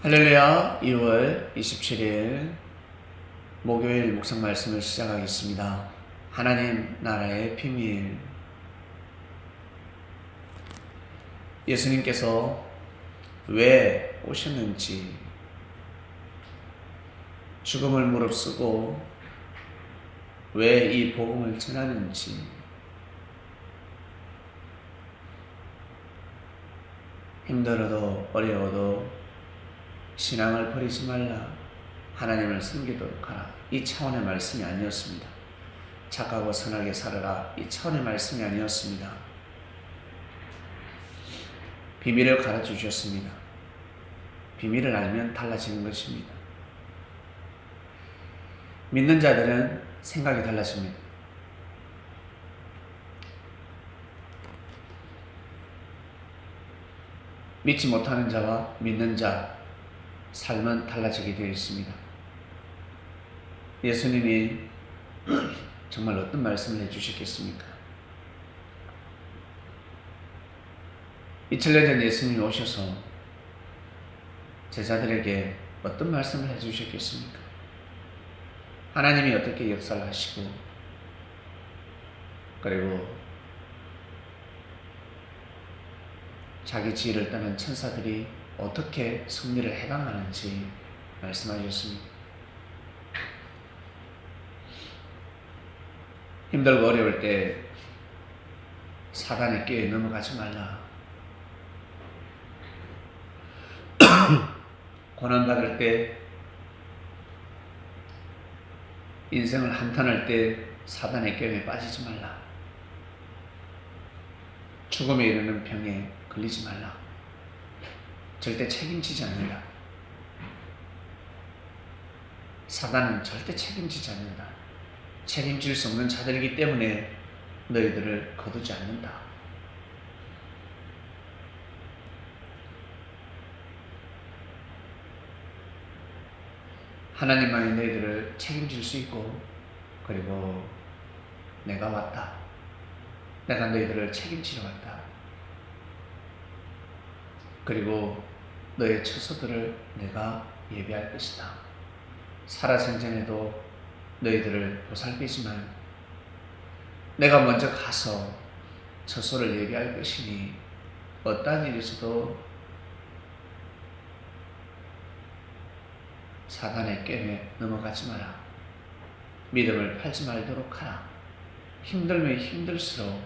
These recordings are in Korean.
할렐루야. 2월 27일 목요일 묵상 말씀을 시작하겠습니다. 하나님 나라의 비밀. 예수님께서 왜 오셨는지, 죽음을 무릅쓰고 왜 이 복음을 전하는지, 힘들어도 어려워도 신앙을 버리지 말라, 하나님을 섬기도록 하라, 이 차원의 말씀이 아니었습니다. 착하고 선하게 살아라, 이 차원의 말씀이 아니었습니다. 비밀을 가르쳐 주셨습니다. 비밀을 알면 달라지는 것입니다. 믿는 자들은 생각이 달라집니다. 믿지 못하는 자와 믿는 자 삶은 달라지게 되어 있습니다. 예수님이 정말 어떤 말씀을 해주셨겠습니까? 2000년 전 예수님이 오셔서 제자들에게 어떤 말씀을 해주셨겠습니까? 하나님이 어떻게 역사를 하시고, 그리고 자기 지혜를 떠난 천사들이 어떻게 승리를 해방하는지 말씀하셨습니다. 힘들고 어려울 때 사단의 꾀에 넘어가지 말라. 고난받을 때, 인생을 한탄할 때 사단의 꾀에 빠지지 말라. 죽음에 이르는 병에 걸리지 말라. 절대 책임지지 않는다. 사단은 절대 책임지지 않는다. 책임질 수 없는 자들이기 때문에 너희들을 거두지 않는다. 하나님만이 너희들을 책임질 수 있고, 그리고 내가 왔다. 내가 너희들을 책임지러 왔다. 그리고 너의 처소들을 내가 예비할 것이다. 살아생전에도 너희들을 보살피지만 내가 먼저 가서 처소를 예비할 것이니 어떠한 일이 있어도 사단의 꾀에 넘어가지 마라. 믿음을 팔지 말도록 하라. 힘들면 힘들수록,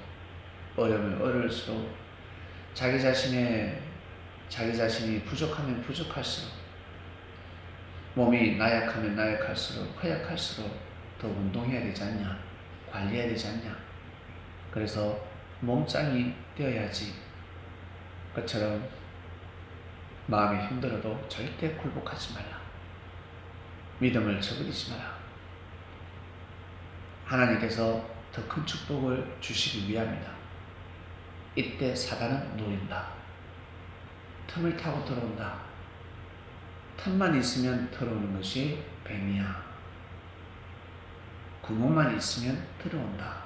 어려우면 어려울수록, 자기 자신이 부족하면 부족할수록, 몸이 나약하면 나약할수록, 허약할수록 더 운동해야 되지 않냐, 관리해야 되지 않냐. 그래서 몸짱이 되어야지. 그처럼 마음이 힘들어도 절대 굴복하지 말라. 믿음을 저버리지 마라. 하나님께서 더 큰 축복을 주시기 위함이다. 이때 사단은 노린다. 틈을 타고 들어온다. 틈만 있으면 들어오는 것이 뱀이야. 구멍만 있으면 들어온다.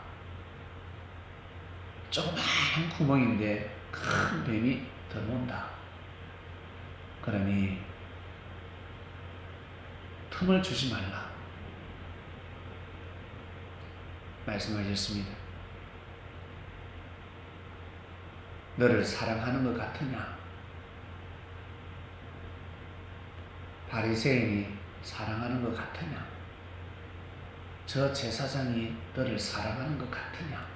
조그마한 구멍인데 큰 뱀이 들어온다. 그러니 틈을 주지 말라 말씀하셨습니다. 너를 사랑하는 것 같으냐? 바리새인이 사랑하는 것 같으냐? 저 제사장이 너를 사랑하는 것 같으냐?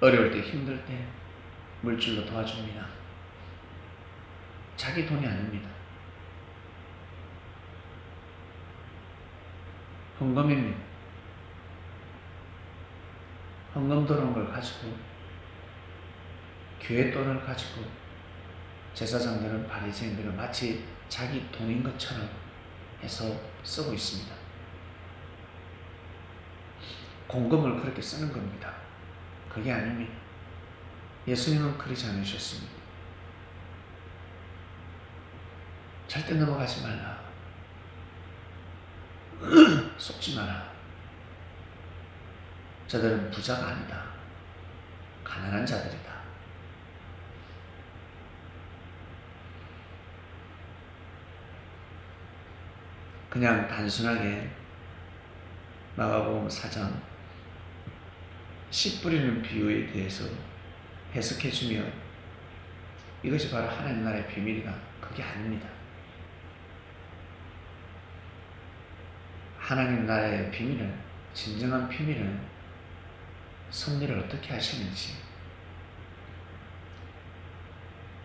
어려울 때, 힘들 때 물질로 도와줍니다. 자기 돈이 아닙니다. 헌금입니다. 헌금 들어온 걸 가지고, 교회 돈을 가지고 제사장들은, 바리새인들은 마치 자기 돈인 것처럼 해서 쓰고 있습니다. 공금을 그렇게 쓰는 겁니다. 그게 아닙니다. 예수님은 그러지 않으셨습니다. 절대 넘어가지 말라. 속지 마라. 저들은 부자가 아니다. 가난한 자들이다. 그냥 단순하게 마가복음 4장 씨 뿌리는 비유에 대해서 해석해주면 이것이 바로 하나님 나라의 비밀이다. 그게 아닙니다. 하나님 나라의 비밀은, 진정한 비밀은 섭리를 어떻게 하시는지,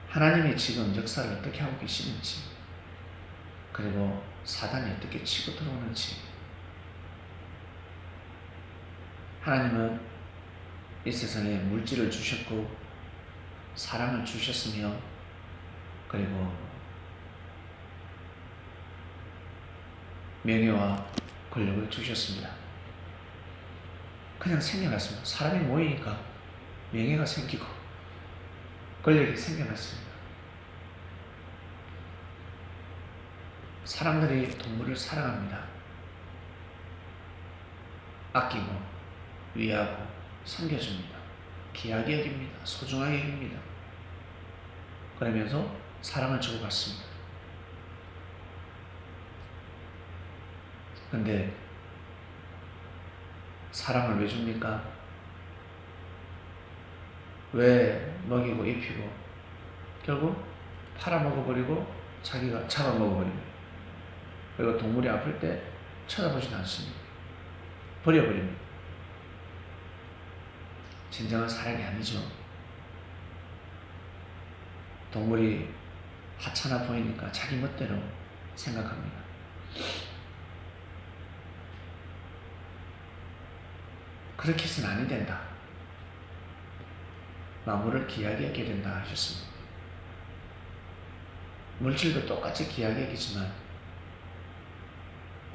하나님이 지금 역사를 어떻게 하고 계시는지, 그리고 사단이 어떻게 치고 들어오는지. 하나님은 이 세상에 물질을 주셨고 사랑을 주셨으며, 그리고 명예와 권력을 주셨습니다. 그냥 생겨났습니다. 사람이 모이니까 명예가 생기고 권력이 생겨났습니다. 사람들이 동물을 사랑합니다. 아끼고 위하고 섬겨줍니다. 귀하게 여깁니다. 소중하게 여깁니다. 그러면서 사랑을 주고받습니다. 근데 사랑을 왜 줍니까? 왜 먹이고 입히고 결국 팔아먹어버리고 자기가 잡아먹어버립니다. 그리고 동물이 아플 때 쳐다보진 않습니다. 버려버립니다. 진정한 사랑이 아니죠. 동물이 하찮아 보이니까 자기 멋대로 생각합니다. 그렇게 해서는 아니 된다. 만물을 귀하게 여겨야 된다 하셨습니다. 물질도 똑같이 귀하게 여기지만,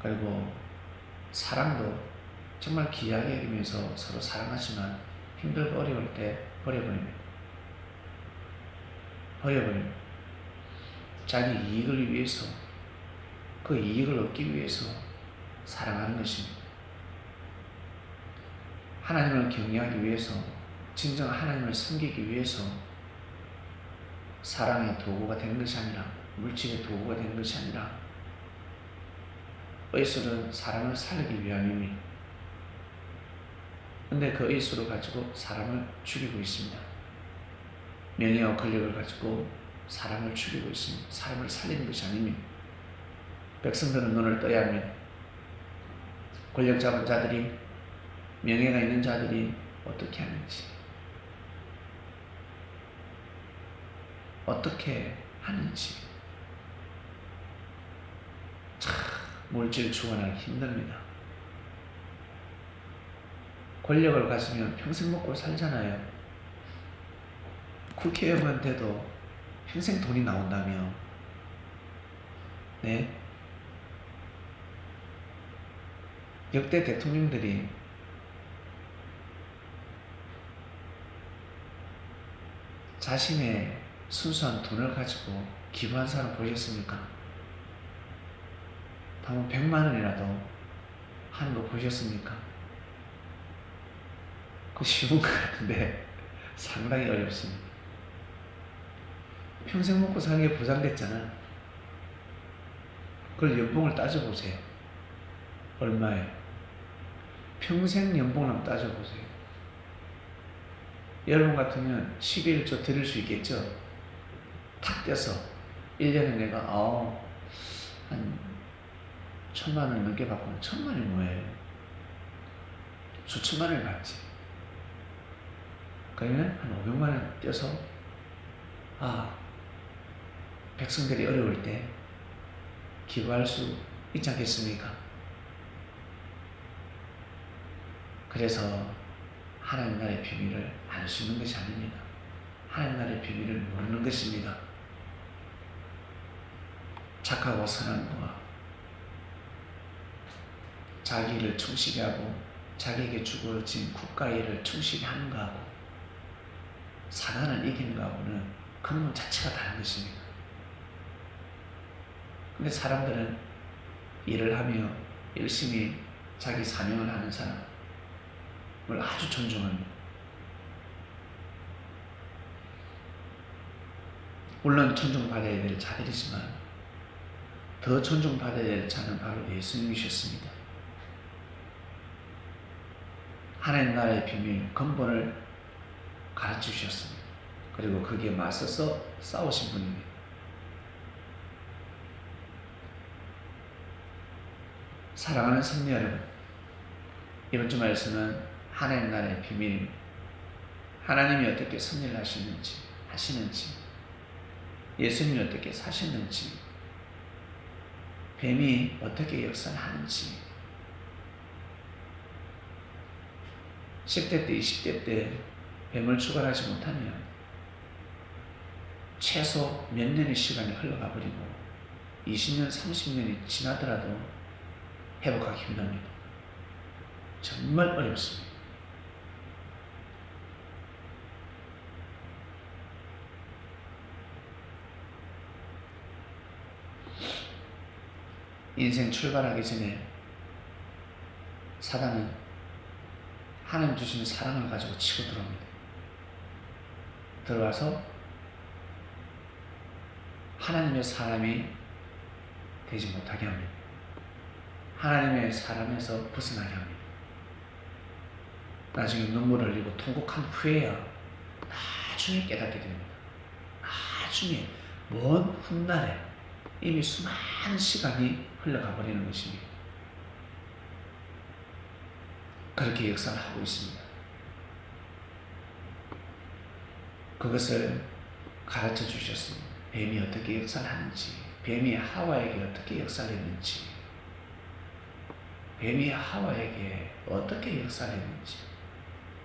그리고 사랑도 정말 귀하게 여기면서 서로 사랑하지만 힘들고 어려울 때 버려버립니다. 버려버립니다. 자기 이익을 위해서, 그 이익을 얻기 위해서 사랑하는 것입니다. 하나님을 경외하기 위해서, 진정 하나님을 섬기기 위해서 사랑의 도구가 되는 것이 아니라, 물질의 도구가 되는 것이 아니라, 의술은 사람을 살리기 위함입니다. 근데 그 의술을 가지고 사람을 죽이고 있습니다. 명예와 권력을 가지고 사람을 죽이고 있습니다. 사람을 살리는 것이 아닙니다. 백성들은 눈을 떠야 합니다. 권력 잡은 자들이, 명예가 있는 자들이 어떻게 하는지, 어떻게 하는지. 참 물질 주관하기 힘듭니다. 권력을 가지면 평생 먹고 살잖아요. 국회의원만 돼도 평생 돈이 나온다며. 네? 역대 대통령들이 자신의 순수한 돈을 가지고 기부한 사람 보셨습니까? 한번 100만 원이라도 하는 거 보셨습니까? 그거 쉬운 것 같은데 상당히 어렵습니다. 평생 먹고 사는 게 보장됐잖아. 그걸 연봉을 따져보세요. 얼마예요? 평생 연봉을 한번 따져보세요. 여러분 같으면 11조 드릴 수 있겠죠? 탁 떼서 1년에 내가 한 1,000만 원 넘게 받고, 1,000만 원이 뭐예요? 수천만 원을 받지. 그러면 한 500만 원 떼서 백성들이 어려울 때 기부할 수 있지 않겠습니까? 그래서 하나님 나라의 비밀을 알 수 있는 것이 아닙니다. 하나님 나라의 비밀을 모르는 것입니다. 착하고 선한 거와 자기를 충실히 하고 자기에게 주어진 국가의 일을 충실히 하는 것하고 사단을 이기는 것하고는 근본 자체가 다른 것입니다. 근데 사람들은 일을 하며 열심히 자기 사명을 하는 사람을 아주 존중합니다. 물론 존중받아야 될 자들이지만 더 존중받아야 될 자는 바로 예수님이셨습니다. 하나님 나라의 비밀, 근본을 가르쳐주셨습니다. 그리고 거기에 맞서서 싸우신 분입니다. 사랑하는 성도 여러분, 이번 주 말씀은 하나님 나라의 비밀입니다. 하나님이 어떻게 섭리를 하시는지, 예수님이 어떻게 사셨는지, 뱀이 어떻게 역사를 하는지, 10대 때, 20대 때 뱀을 추가하지 못하면 최소 몇 년의 시간이 흘러가 버리고 20년, 30년이 지나더라도 회복하기 힘듭니다. 정말 어렵습니다. 인생 출발하기 전에 사단은 하나님 주시는 사랑을 가지고 치고 들어옵니다. 들어와서 하나님의 사람이 되지 못하게 합니다. 하나님의 사람에서 벗어나게 합니다. 나중에 눈물을 흘리고 통곡한 후에야 나중에 깨닫게 됩니다. 나중에 먼 훗날에 이미 수많은 시간이 흘러가 버리는 것입니다. 그렇게 역사를 하고 있습니다. 그것을 가르쳐 주셨습니다. 뱀이 어떻게 역사를 하는지, 뱀이 하와에게 어떻게 역사를 했는지, 뱀이 하와에게 어떻게 역사를 했는지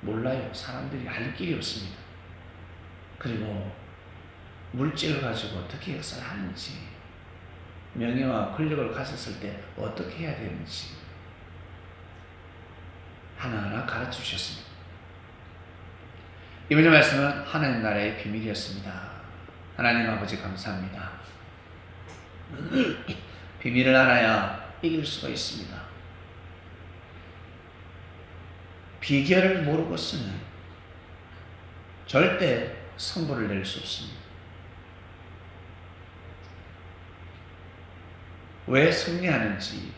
몰라요. 사람들이 알 길이 없습니다. 그리고 물질을 가지고 어떻게 역사를 하는지, 명예와 권력을 가졌을 때 어떻게 해야 되는지 하나하나 가르쳐 주셨습니다. 이번 주 말씀은 하나님 나라의 비밀이었습니다. 하나님 아버지 감사합니다. 비밀을 알아야 이길 수가 있습니다. 비결을 모르고서는 절대 승부를 낼 수 없습니다. 왜 승리하는지,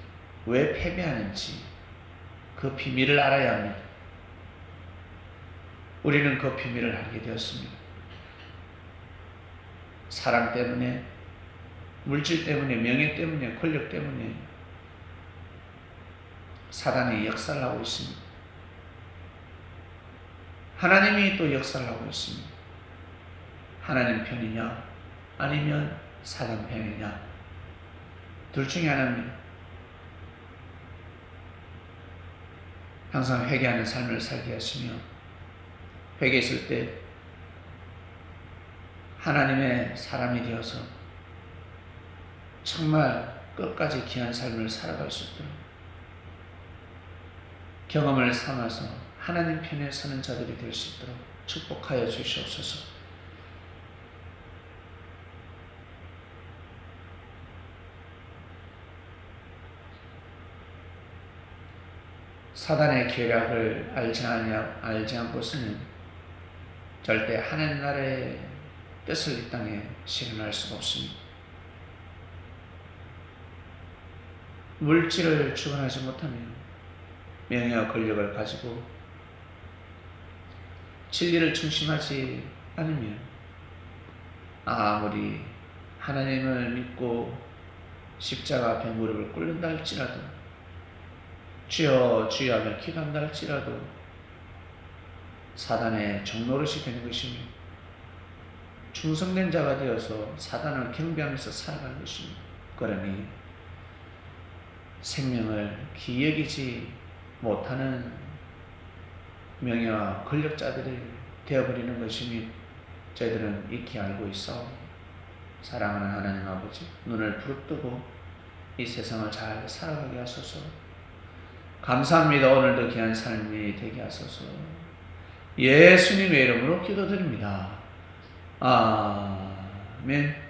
왜 패배하는지 그 비밀을 알아야 합니다. 우리는 그 비밀을 알게 되었습니다. 사랑 때문에, 물질 때문에, 명예 때문에, 권력 때문에 사단이 역사를 하고 있습니다. 하나님이 또 역사를 하고 있습니다. 하나님 편이냐 아니면 사단 편이냐, 둘 중에 하나입니다. 항상 회개하는 삶을 살게 하시며, 회개했을 때 하나님의 사람이 되어서 정말 끝까지 귀한 삶을 살아갈 수 있도록 경험을 삼아서 하나님 편에 서는 자들이 될 수 있도록 축복하여 주시옵소서. 사단의 계략을 알지 않고서는 절대 하나님 나라의 뜻을 이 땅에 실현할 수가 없습니다. 물질을 주관하지 못하면, 명예와 권력을 가지고 진리를 중심하지 않으면, 아무리 하나님을 믿고 십자가 앞에 무릎을 꿇는다 할지라도, 주여 주여 하며 기도한다 할지라도 사단의 종노릇이 되는 것입니다. 충성된 자가 되어서 사단을 경배하면서 살아가는 것입니다. 그러니 생명을 기여기지 못하는 명예와 권력자들이 되어버리는 것이니 저희들은 익히 알고 있어. 사랑하는 하나님 아버지, 눈을 부릅뜨고 이 세상을 잘 살아가게 하소서. 감사합니다. 오늘도 귀한 삶이 되게 하소서. 예수님의 이름으로 기도드립니다. 아멘.